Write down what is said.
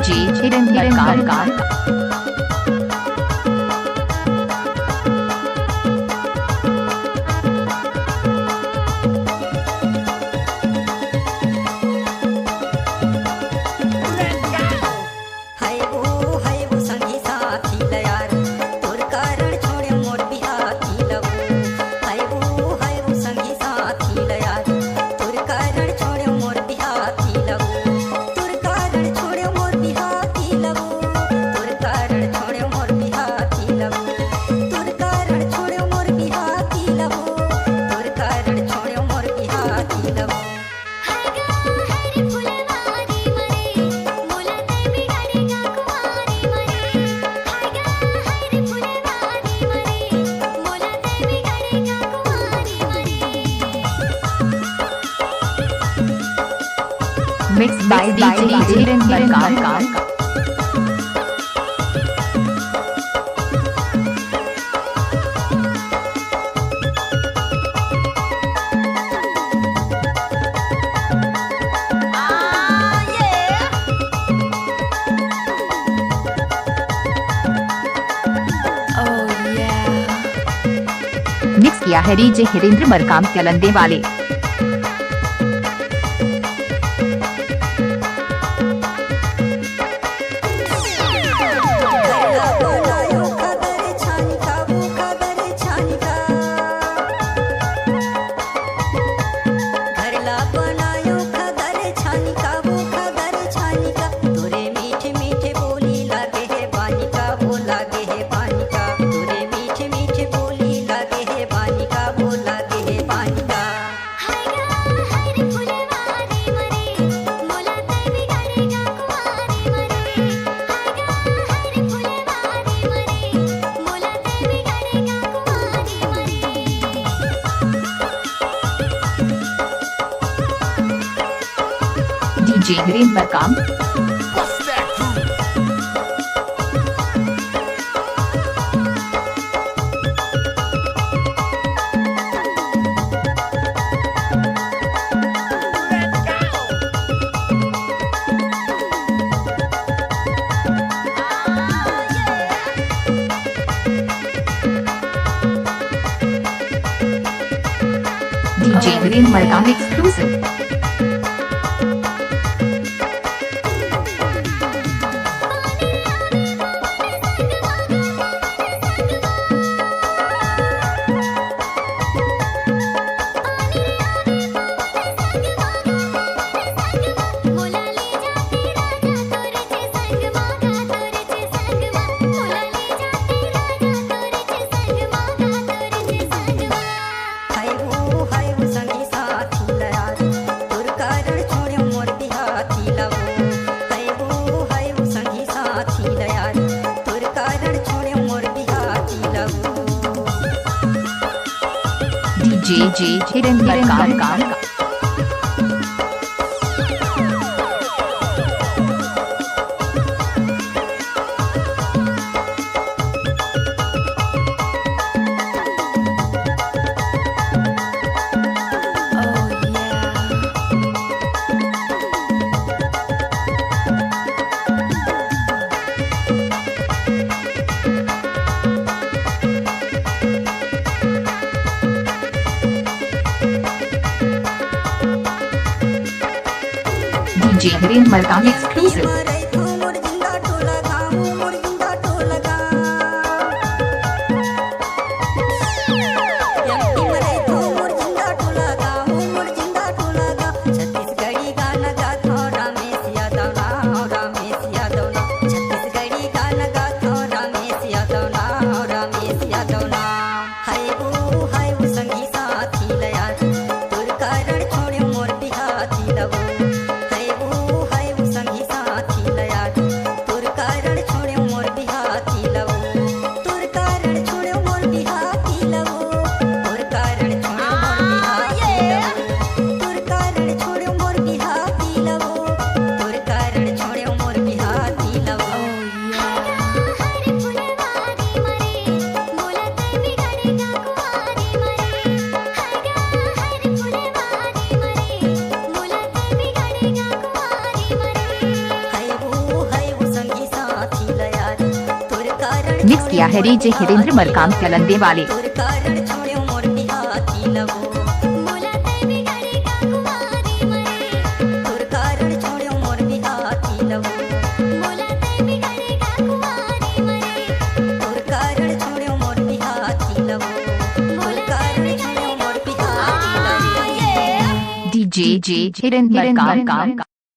DJ हिरन कार mix by DJ हिरन कार mix किया है डीजे हिरेंद्र मरकाम कलंदे वाले। DJ Hirendra Markam DJ Hirendra Markam exclusive. DJ हिरन कार डीजे हिरेंद्र मरकाम एक्सक्लूसिव। संगी साथी मिक्स किया है डीजे हिरेंद्र मरकाम कलंदे वाले। तोर कारण छोड़्यो मोर बिहाती लवो बोला ते भी डरेगा कुमारी मरे तोर कारण छोड़्यो मोर बिहाती लवो बोला ते भी डरेगा कुमारी मरे तोर कारण छोड़्यो मोर बिहाती लवो तोर कारण छोड़्यो मोर बिहाती लवो डीजे हिरेंद्र मरकाम।